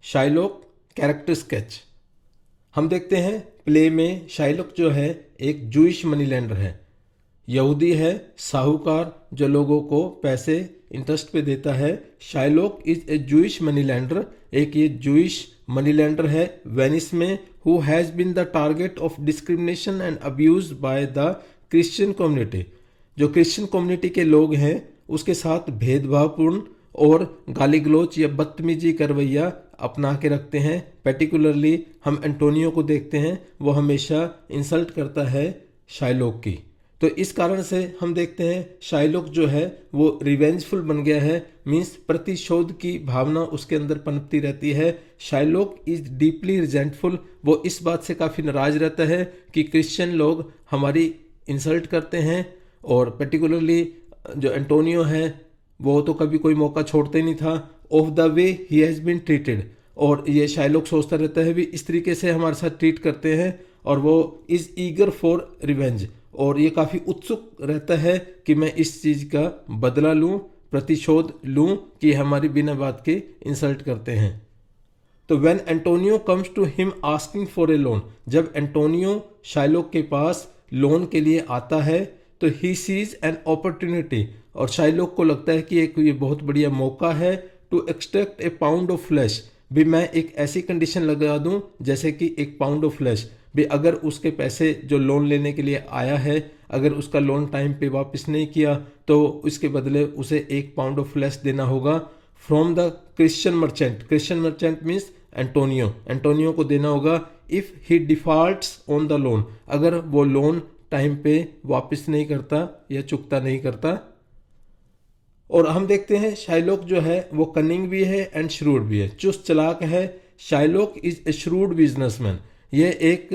Shylock character sketch. हम देखते हैं प्ले में शाइलॉक जो है एक जूइश मनी लैंडर है, यहूदी है, साहूकार जो लोगों को पैसे इंटरेस्ट पे देता है। Shylock is a Jewish money lender, एक ये जूइश मनी लैंडर है वेनिस में, who has been the target of discrimination and abuse by the Christian community. जो क्रिश्चियन कम्युनिटी के लोग हैं उसके साथ भेदभावपूर्ण और गाली गलौच या बदतमीजी का रवैया अपना के रखते हैं। पर्टिकुलरली हम एंटोनियो को देखते हैं, वो हमेशा इंसल्ट करता है शाइलॉक की। तो इस कारण से हम देखते हैं शाइलॉक जो है वो रिवेंजफुल बन गया है, मीन्स प्रतिशोध की भावना उसके अंदर पनपती रहती है। शाइलॉक इज डीपली रिजेंटफुल, वो इस बात से काफ़ी नाराज रहता है कि क्रिश्चियन लोग हमारी इंसल्ट करते हैं, और पर्टिकुलरली जो एंटोनियो है वो तो कभी कोई मौका छोड़ते नहीं था, of the way he has been treated. और ये शाइलॉक सोचता रहता है भी इस तरीके से हमारे साथ ट्रीट करते हैं, और वो इज़ ईगर फॉर रिवेंज, और ये काफ़ी उत्सुक रहता है कि मैं इस चीज़ का बदला लूँ, प्रतिशोध लूँ कि हमारी बिना बात के इंसल्ट करते हैं। तो when Antonio comes to him asking for a loan, जब एंटोनियो शाइलॉक के पास लोन के लिए आता है तो ही सीज एन अपॉर्चुनिटी, और शाइलॉक को लगता है कि ये बहुत बढ़िया मौका है to extract a pound of flesh, भी मैं एक ऐसी कंडीशन लगा दूं जैसे कि एक पाउंड ऑफ फ्लैश, भी अगर उसके पैसे जो लोन लेने के लिए आया है अगर उसका लोन टाइम पे वापस नहीं किया तो उसके बदले उसे 1 पाउंड ऑफ फ्लैश देना होगा from the Christian merchant. Christian merchant means Antonio को देना होगा if he defaults on the loan, अगर वो लोन टाइम पे वापस नहीं करता या चुकता नहीं करता। और हम देखते हैं शाइलॉक जो है वो कनिंग भी है एंड श्रूड भी है, चुस्त चालाक है। Shylock is A shrewd businessman, ये एक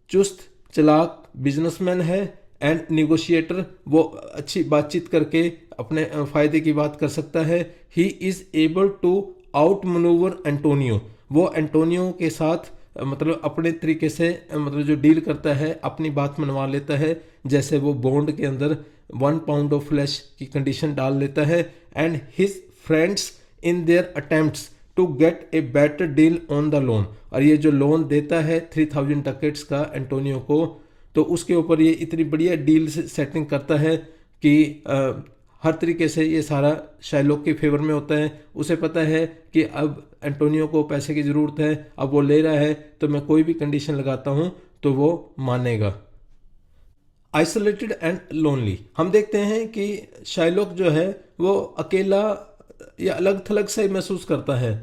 चुस्त चालाक बिजनेसमैन है एंड निगोशिएटर, वो अच्छी बातचीत करके अपने फ़ायदे की बात कर सकता है। He is able to outmanoeuvre Antonio, वो एंटोनियो के साथ मतलब अपने तरीके से मतलब जो डील करता है अपनी बात मनवा लेता है, जैसे वो बॉन्ड के अंदर 1 पाउंड ऑफ फ्लैश की कंडीशन डाल लेता है। And his friends in their attempts to get a better deal on the loan, और ये जो लोन देता है 3000 डकेट्स का एंटोनियो को, तो उसके ऊपर ये इतनी बढ़िया डील सेटिंग करता है कि हर तरीके से ये सारा शाइलॉक के फेवर में होता है। उसे पता है कि अब एंटोनियो को पैसे की ज़रूरत है, अब वो ले रहा है तो मैं कोई भी कंडीशन लगाता हूँ तो वो मानेगा। आइसोलेटेड एंड लोनली, हम देखते हैं कि शाइलॉक जो है वो अकेला या अलग थलग से महसूस करता है।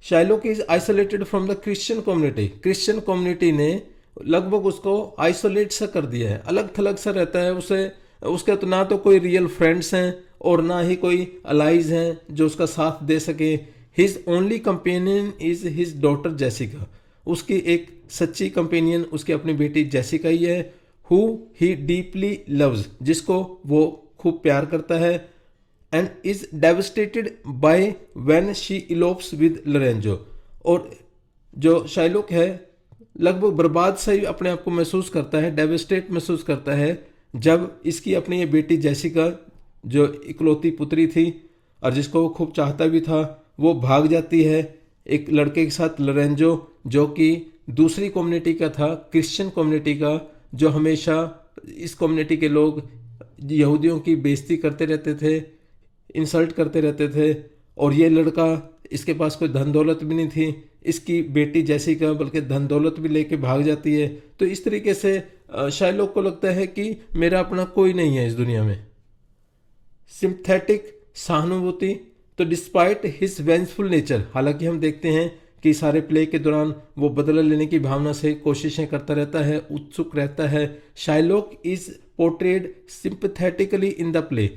Shylock is isolated from the Christian community, Christian community ने लगभग उसको आइसोलेट सा कर दिया है, अलग थलग सा रहता है। उसके तो ना तो कोई रियल फ्रेंड्स हैं और ना ही कोई अलाइज हैं जो उसका साथ दे सके। His only companion is his daughter Jessica, उसकी एक सच्ची कंपेनियन उसकी अपनी बेटी जेसिका ही है, हु ही डीपली लव्स, जिसको वो खूब प्यार करता है। And is devastated by when she elopes with Lorenzo, और जो शाइलॉक है लगभग बर्बाद सा ही अपने आप को महसूस करता है, डेवस्टेट महसूस करता है जब इसकी अपनी ये बेटी जेसिका जो इकलौती पुत्री थी और जिसको वो खूब चाहता भी था वो भाग जाती है एक लड़के के साथ, लोरेंजो, जो कि दूसरी कम्युनिटी का था, क्रिश्चियन कम्युनिटी का, जो हमेशा इस कम्युनिटी के लोग यहूदियों की बेइज्जती करते रहते थे, इंसल्ट करते रहते थे। और ये लड़का, इसके पास कोई धन दौलत भी नहीं थी, इसकी बेटी जेसिका बल्कि धन दौलत भी लेके भाग जाती है। तो इस तरीके से शाइलॉक को लगता है कि मेरा अपना कोई नहीं है इस दुनिया में। सिंपैथेटिक, सहानुभूति, तो डिस्पाइट हिज वेंजफुल नेचर, हालांकि हम देखते हैं कि सारे प्ले के दौरान वो बदला लेने की भावना से कोशिशें करता रहता है, उत्सुक रहता है। Shylock is portrayed sympathetically in the play,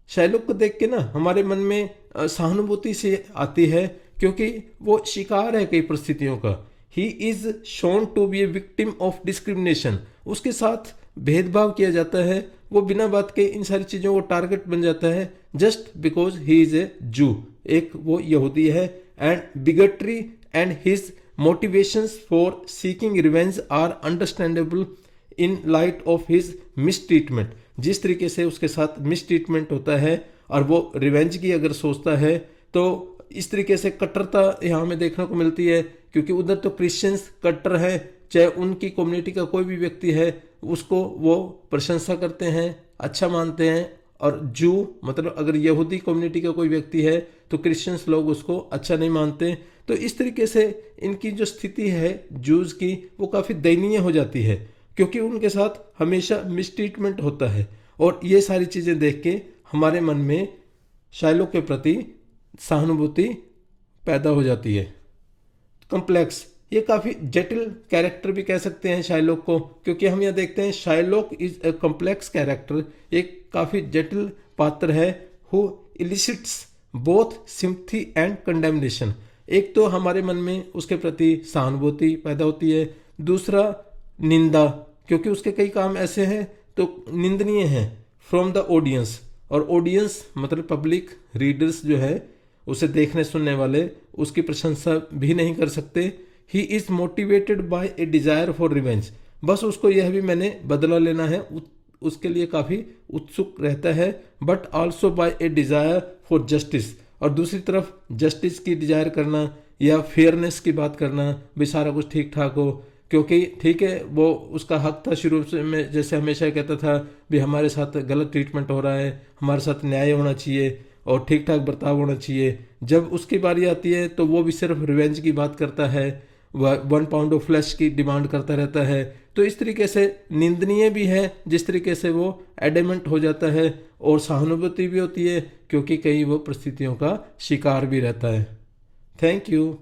Shylock को देख के ना हमारे मन में सहानुभूति से आती है क्योंकि वो शिकार है कई परिस्थितियों का। He is shown to be a victim of discrimination, उसके साथ भेदभाव किया जाता है, वो बिना बात के इन सारी चीज़ों को टारगेट बन जाता है just because he is a Jew, एक वो यहूदी है। And bigotry and his motivations for seeking revenge are understandable in light of his mistreatment, जिस तरीके से उसके साथ मिसट्रीटमेंट होता है और वो रिवेंज की अगर सोचता है तो इस तरीके से कट्टरता यहाँ हमें देखने को मिलती है, क्योंकि उधर तो क्रिश्चियंस कट्टर हैं, चाहे उनकी कम्युनिटी का कोई भी व्यक्ति है उसको वो प्रशंसा करते हैं, अच्छा मानते हैं। और जू मतलब अगर यहूदी कम्युनिटी का कोई व्यक्ति है तो क्रिश्चियंस लोग उसको अच्छा नहीं मानते। तो इस तरीके से इनकी जो स्थिति है जूस की वो काफ़ी दयनीय हो जाती है, क्योंकि उनके साथ हमेशा मिसट्रीटमेंट होता है। और ये सारी चीज़ें देख के हमारे मन में शाइलोक के प्रति सहानुभूति पैदा हो जाती है। कॉम्प्लेक्स, ये काफ़ी जटिल कैरेक्टर भी कह सकते हैं शाइलोक को, क्योंकि हम यहाँ देखते हैं Shylock is a complex character, एक काफ़ी जटिल पात्र है who elicits both sympathy and condemnation. एक तो हमारे मन में उसके प्रति सहानुभूति पैदा होती है, दूसरा निंदा, क्योंकि उसके कई काम ऐसे हैं तो निंदनीय हैं फ्रॉम द ऑडियंस। और ऑडियंस मतलब पब्लिक रीडर्स जो है उसे देखने सुनने वाले उसकी प्रशंसा भी नहीं कर सकते। He is motivated by a desire for revenge, बस उसको यह भी मैंने बदला लेना है उसके लिए काफ़ी उत्सुक रहता है। But also by a desire for justice, और दूसरी तरफ जस्टिस की डिजायर करना या फेयरनेस की बात करना, भी सारा कुछ ठीक ठाक हो। क्योंकि ठीक है वो उसका हक था शुरू से में, जैसे हमेशा कहता था भी हमारे साथ गलत ट्रीटमेंट हो रहा है, हमारे साथ न्याय होना चाहिए और ठीक ठाक बर्ताव होना चाहिए। जब उसकी बारी आती है तो वो भी सिर्फ रिवेंज की बात करता है, वह 1 पाउंड ऑफ फ्लैश की डिमांड करता रहता है। तो इस तरीके से निंदनीय भी है जिस तरीके से वो एडेमेंट हो जाता है, और सहानुभूति भी होती है क्योंकि कई वो परिस्थितियों का शिकार भी रहता है। Thank you.